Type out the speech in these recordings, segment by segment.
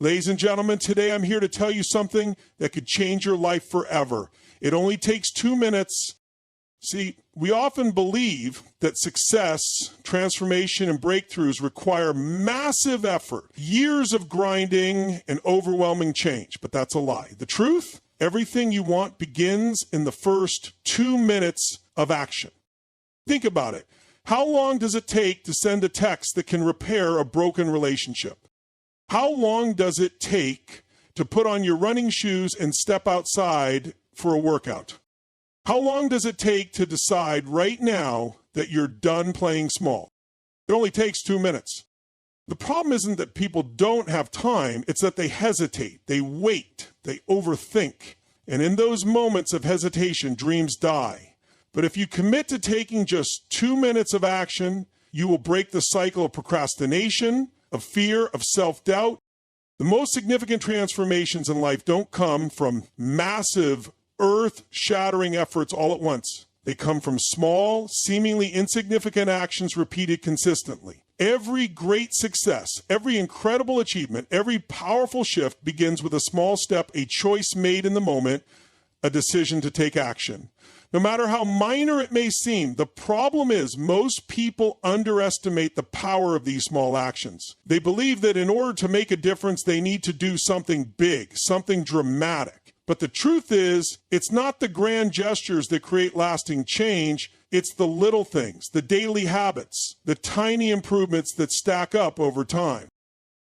Ladies and gentlemen, today I'm here to tell you something that could change your life forever. It only takes 2 minutes. See, we often believe that success, transformation, and breakthroughs require massive effort, years of grinding, and overwhelming change, but that's a lie. The truth? Everything you want begins in the first 2 minutes of action. Think about it. How long does it take to send a text that can repair a broken relationship? How long does it take to put on your running shoes and step outside for a workout? How long does it take to decide right now that you're done playing small? It only takes 2 minutes. The problem isn't that people don't have time, it's that they hesitate, they wait, they overthink. And in those moments of hesitation, dreams die. But if you commit to taking just 2 minutes of action, you will break the cycle of procrastination, of fear, of self-doubt. The most significant transformations in life don't come from massive, earth-shattering efforts all at once. They come from small, seemingly insignificant actions repeated consistently. Every great success, every incredible achievement, every powerful shift begins with a small step, a choice made in the moment, a decision to take action. No matter how minor it may seem, the problem is most people underestimate the power of these small actions. They believe that in order to make a difference, they need to do something big, something dramatic. But the truth is, it's not the grand gestures that create lasting change. It's the little things, the daily habits, the tiny improvements that stack up over time.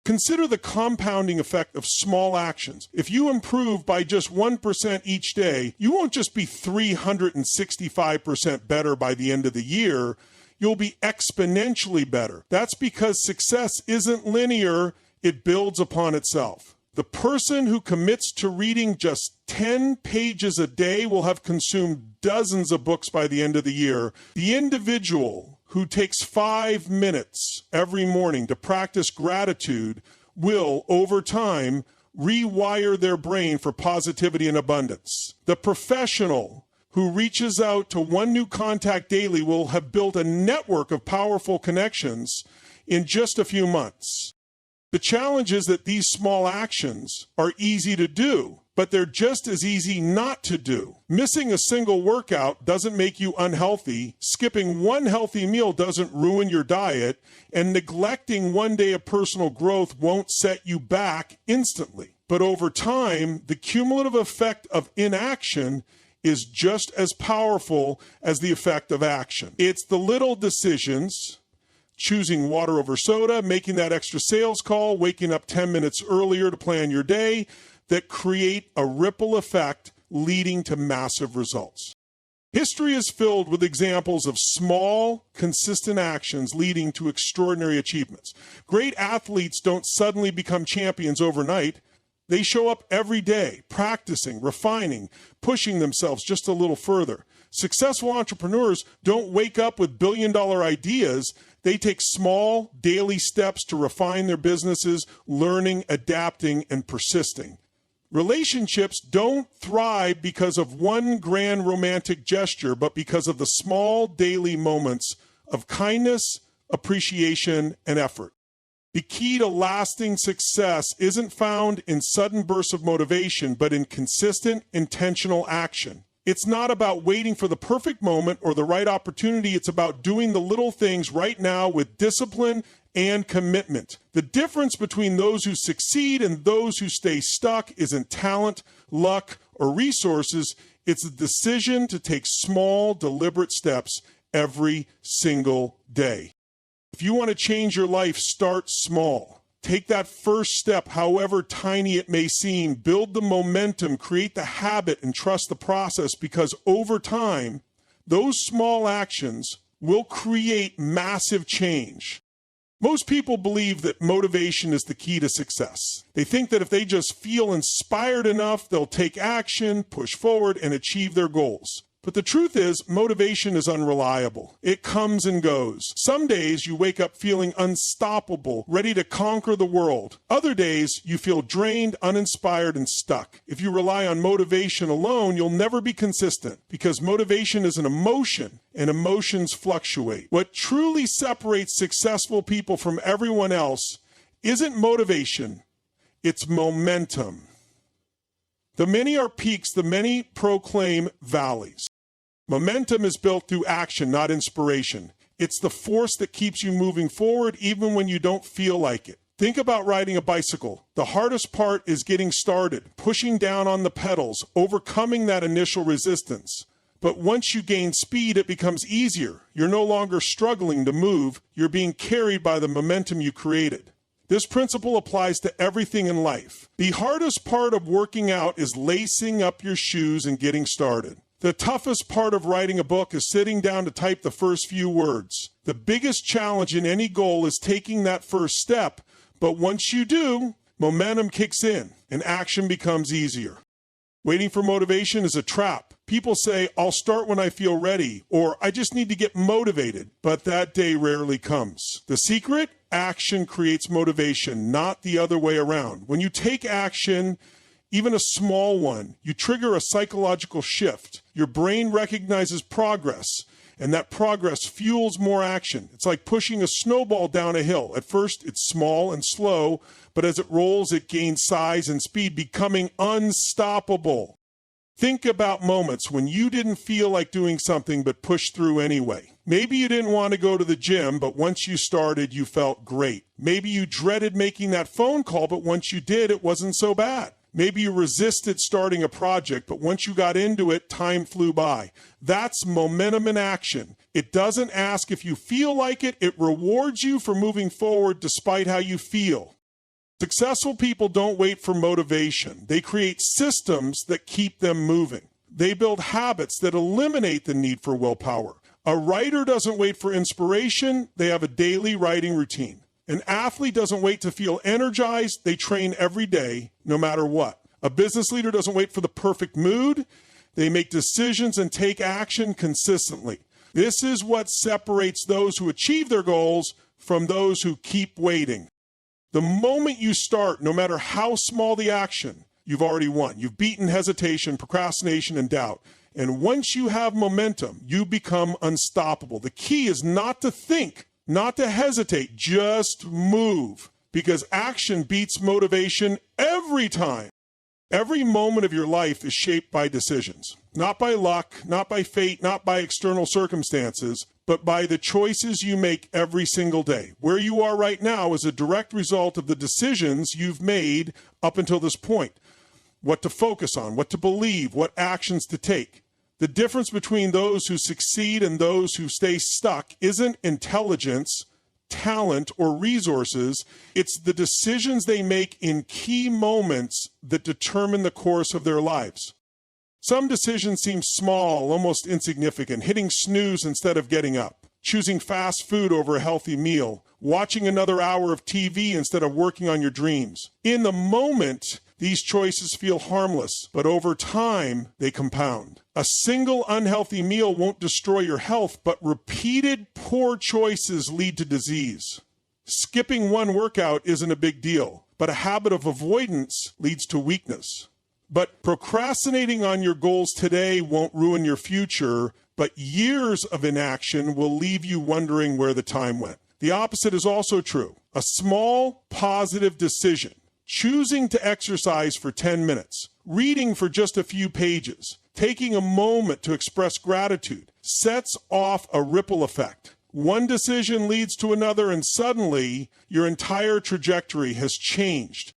Consider the compounding effect of small actions. If you improve by just 1% each day, you won't just be 365% better by the end of the year, you'll be exponentially better. That's because success isn't linear, it builds upon itself. The person who commits to reading just 10 pages a day will have consumed dozens of books by the end of the year. The individual who takes 5 minutes every morning to practice gratitude will, over time, rewire their brain for positivity and abundance. The professional who reaches out to one new contact daily will have built a network of powerful connections in just a few months. The challenge is that these small actions are easy to do, but they're just as easy not to do. Missing a single workout doesn't make you unhealthy, skipping one healthy meal doesn't ruin your diet, and neglecting one day of personal growth won't set you back instantly. But over time, the cumulative effect of inaction is just as powerful as the effect of action. It's the little decisions, choosing water over soda, making that extra sales call, waking up 10 minutes earlier to plan your day, that create a ripple effect leading to massive results. History is filled with examples of small, consistent actions leading to extraordinary achievements. Great athletes don't suddenly become champions overnight. They show up every day, practicing, refining, pushing themselves just a little further. Successful entrepreneurs don't wake up with billion-dollar ideas. They take small, daily steps to refine their businesses, learning, adapting, and persisting. Relationships don't thrive because of one grand romantic gesture, but because of the small daily moments of kindness, appreciation, and effort. The key to lasting success isn't found in sudden bursts of motivation, but in consistent, intentional action. It's not about waiting for the perfect moment or the right opportunity. It's about doing the little things right now with discipline and commitment. The difference between those who succeed and those who stay stuck isn't talent, luck, or resources. It's a decision to take small, deliberate steps every single day. If you want to change your life, start small. Take that first step, however tiny it may seem. Build the momentum, create the habit, and trust the process, because over time, those small actions will create massive change. Most people believe that motivation is the key to success. They think that if they just feel inspired enough, they'll take action, push forward, and achieve their goals. But the truth is, motivation is unreliable. It comes and goes. Some days you wake up feeling unstoppable, ready to conquer the world. Other days you feel drained, uninspired, and stuck. If you rely on motivation alone, you'll never be consistent, because motivation is an emotion, and emotions fluctuate. What truly separates successful people from everyone else isn't motivation. It's momentum. The many are peaks, the many proclaim valleys. Momentum is built through action, not inspiration. It's the force that keeps you moving forward even when you don't feel like it. Think about riding a bicycle. The hardest part is getting started, pushing down on the pedals, overcoming that initial resistance. But once you gain speed, it becomes easier. You're no longer struggling to move. You're being carried by the momentum you created. This principle applies to everything in life. The hardest part of working out is lacing up your shoes and getting started. The toughest part of writing a book is sitting down to type the first few words. The biggest challenge in any goal is taking that first step, but once you do, momentum kicks in and action becomes easier. Waiting for motivation is a trap. People say, I'll start when I feel ready, or I just need to get motivated, but that day rarely comes. The secret? Action creates motivation, not the other way around. When you take action, even a small one, you trigger a psychological shift. Your brain recognizes progress, and that progress fuels more action. It's like pushing a snowball down a hill. At first, it's small and slow, but as it rolls, it gains size and speed, becoming unstoppable. Think about moments when you didn't feel like doing something but pushed through anyway. Maybe you didn't want to go to the gym, but once you started, you felt great. Maybe you dreaded making that phone call, but once you did, it wasn't so bad. Maybe you resisted starting a project, but once you got into it, time flew by. That's momentum in action. It doesn't ask if you feel like it. It rewards you for moving forward despite how you feel. Successful people don't wait for motivation. They create systems that keep them moving. They build habits that eliminate the need for willpower. A writer doesn't wait for inspiration. They have a daily writing routine. An athlete doesn't wait to feel energized. They train every day, no matter what. A business leader doesn't wait for the perfect mood. They make decisions and take action consistently. This is what separates those who achieve their goals from those who keep waiting. The moment you start, no matter how small the action, you've already won. You've beaten hesitation, procrastination, and doubt. And once you have momentum, you become unstoppable. The key is not to think, not to hesitate, just move. Because action beats motivation every time. Every moment of your life is shaped by decisions. Not by luck, not by fate, not by external circumstances, but by the choices you make every single day. Where you are right now is a direct result of the decisions you've made up until this point. What to focus on, what to believe, what actions to take. The difference between those who succeed and those who stay stuck isn't intelligence, talent, or resources. It's the decisions they make in key moments that determine the course of their lives. Some decisions seem small, almost insignificant, hitting snooze instead of getting up, choosing fast food over a healthy meal, watching another hour of TV instead of working on your dreams. In the moment, these choices feel harmless, but over time, they compound. A single unhealthy meal won't destroy your health, but repeated poor choices lead to disease. Skipping one workout isn't a big deal, but a habit of avoidance leads to weakness. But procrastinating on your goals today won't ruin your future, but years of inaction will leave you wondering where the time went. The opposite is also true. A small, positive decision, choosing to exercise for 10 minutes, reading for just a few pages, taking a moment to express gratitude, sets off a ripple effect. One decision leads to another, and suddenly your entire trajectory has changed.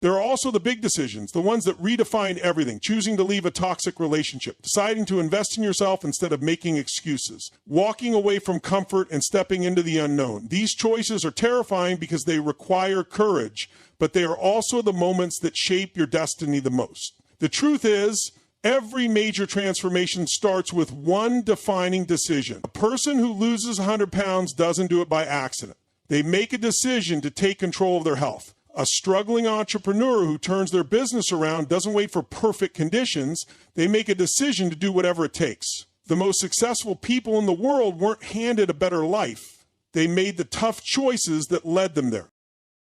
There are also the big decisions, the ones that redefine everything, choosing to leave a toxic relationship, deciding to invest in yourself instead of making excuses, walking away from comfort and stepping into the unknown. These choices are terrifying because they require courage, but they are also the moments that shape your destiny the most. The truth is, every major transformation starts with one defining decision. A person who loses 100 pounds doesn't do it by accident. They make a decision to take control of their health. A struggling entrepreneur who turns their business around doesn't wait for perfect conditions. They make a decision to do whatever it takes. The most successful people in the world weren't handed a better life. They made the tough choices that led them there.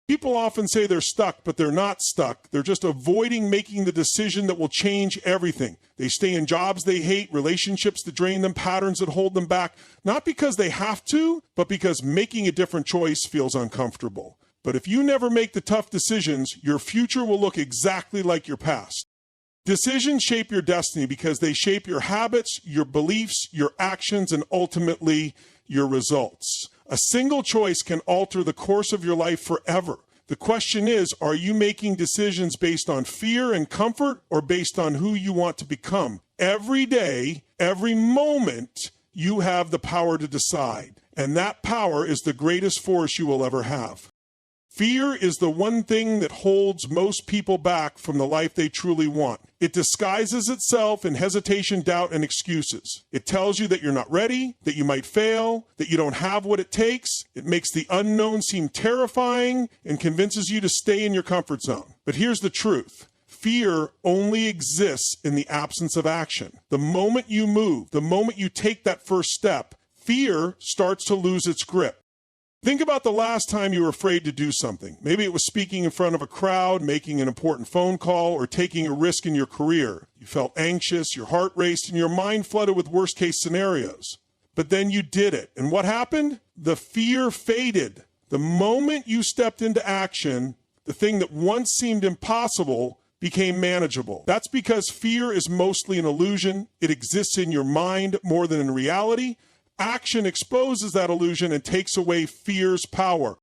People often say they're stuck, but they're not stuck. They're just avoiding making the decision that will change everything. They stay in jobs they hate, relationships that drain them, patterns that hold them back, not because they have to, but because making a different choice feels uncomfortable. But if you never make the tough decisions, your future will look exactly like your past. Decisions shape your destiny because they shape your habits, your beliefs, your actions, and ultimately your results. A single choice can alter the course of your life forever. The question is, are you making decisions based on fear and comfort or based on who you want to become? Every day, every moment, you have the power to decide. And that power is the greatest force you will ever have. Fear is the one thing that holds most people back from the life they truly want. It disguises itself in hesitation, doubt, and excuses. It tells you that you're not ready, that you might fail, that you don't have what it takes. It makes the unknown seem terrifying and convinces you to stay in your comfort zone. But here's the truth. Fear only exists in the absence of action. The moment you move, the moment you take that first step, fear starts to lose its grip. Think about the last time you were afraid to do something. Maybe it was speaking in front of a crowd, making an important phone call, or taking a risk in your career. You felt anxious, your heart raced, and your mind flooded with worst-case scenarios. But then you did it. And what happened? The fear faded. The moment you stepped into action, the thing that once seemed impossible became manageable. That's because fear is mostly an illusion. It exists in your mind more than in reality. Action exposes that illusion and takes away fear's power.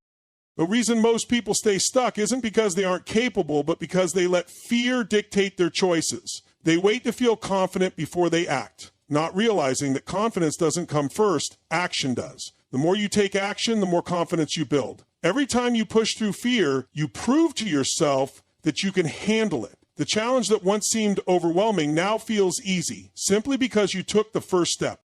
The reason most people stay stuck isn't because they aren't capable, but because they let fear dictate their choices. They wait to feel confident before they act, not realizing that confidence doesn't come first, action does. The more you take action, the more confidence you build. Every time you push through fear, you prove to yourself that you can handle it. The challenge that once seemed overwhelming now feels easy, simply because you took the first step.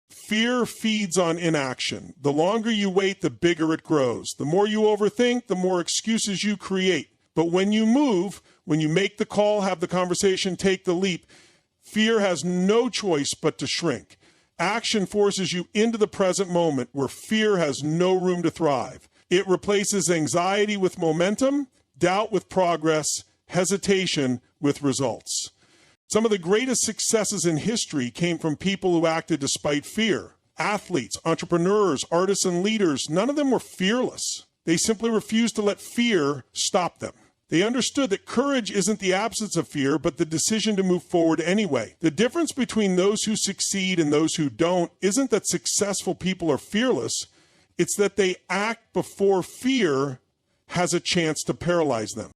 Fear feeds on inaction. The longer you wait, the bigger it grows. The more you overthink, the more excuses you create. But when you move, when you make the call, have the conversation, take the leap, fear has no choice but to shrink. Action forces you into the present moment where fear has no room to thrive. It replaces anxiety with momentum, doubt with progress, hesitation with results. Some of the greatest successes in history came from people who acted despite fear. Athletes, entrepreneurs, artists, and leaders, none of them were fearless. They simply refused to let fear stop them. They understood that courage isn't the absence of fear, but the decision to move forward anyway. The difference between those who succeed and those who don't isn't that successful people are fearless. It's that they act before fear has a chance to paralyze them.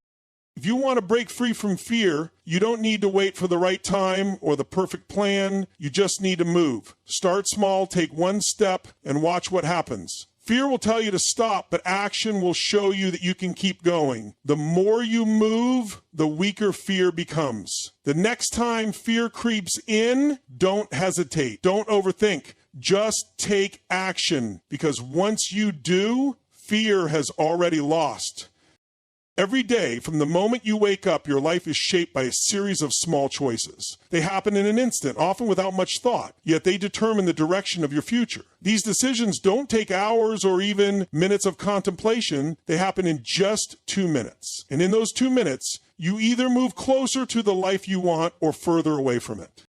If you want to break free from fear, you don't need to wait for the right time or the perfect plan. You just need to move. Start small, take one step, and watch what happens. Fear will tell you to stop, but action will show you that you can keep going. The more you move, the weaker fear becomes. The next time fear creeps in, don't hesitate. Don't overthink. Just take action, because once you do, fear has already lost. Every day, from the moment you wake up, your life is shaped by a series of small choices. They happen in an instant, often without much thought, yet they determine the direction of your future. These decisions don't take hours or even minutes of contemplation. They happen in just 2 minutes. And in those 2 minutes, you either move closer to the life you want or further away from it.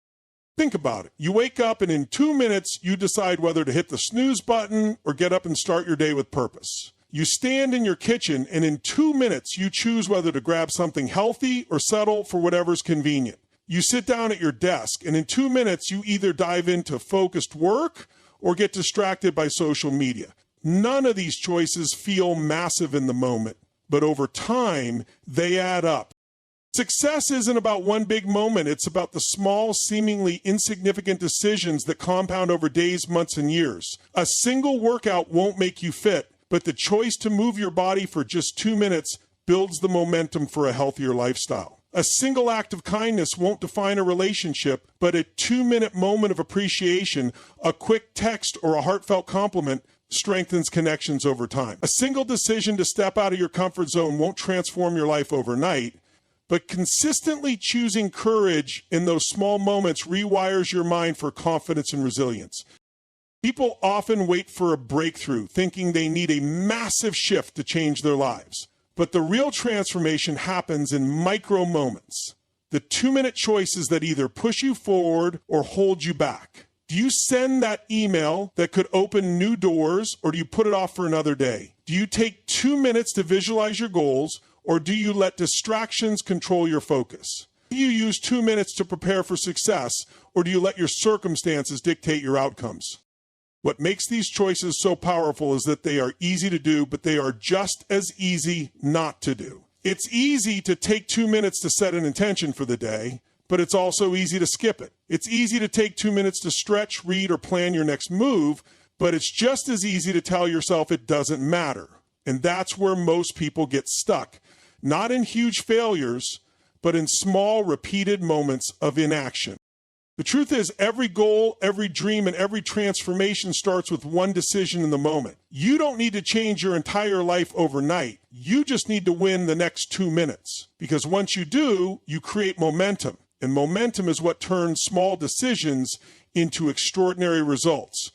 Think about it. You wake up and in 2 minutes, you decide whether to hit the snooze button or get up and start your day with purpose. You stand in your kitchen and in 2 minutes, you choose whether to grab something healthy or settle for whatever's convenient. You sit down at your desk and in 2 minutes, you either dive into focused work or get distracted by social media. None of these choices feel massive in the moment, but over time, they add up. Success isn't about one big moment. It's about the small, seemingly insignificant decisions that compound over days, months, and years. A single workout won't make you fit, but the choice to move your body for just 2 minutes builds the momentum for a healthier lifestyle. A single act of kindness won't define a relationship, but a 2-minute moment of appreciation, a quick text, or a heartfelt compliment strengthens connections over time. A single decision to step out of your comfort zone won't transform your life overnight, but consistently choosing courage in those small moments rewires your mind for confidence and resilience. People often wait for a breakthrough, thinking they need a massive shift to change their lives. But the real transformation happens in micro moments. The 2-minute choices that either push you forward or hold you back. Do you send that email that could open new doors, or do you put it off for another day? Do you take 2 minutes to visualize your goals, or do you let distractions control your focus? Do you use 2 minutes to prepare for success, or do you let your circumstances dictate your outcomes? What makes these choices so powerful is that they are easy to do, but they are just as easy not to do. It's easy to take 2 minutes to set an intention for the day, but it's also easy to skip it. It's easy to take 2 minutes to stretch, read, or plan your next move, but it's just as easy to tell yourself it doesn't matter. And that's where most people get stuck. Not in huge failures, but in small, repeated moments of inaction. The truth is, every goal, every dream, and every transformation starts with one decision in the moment. You don't need to change your entire life overnight. You just need to win the next 2 minutes. Because once you do, you create momentum. And momentum is what turns small decisions into extraordinary results.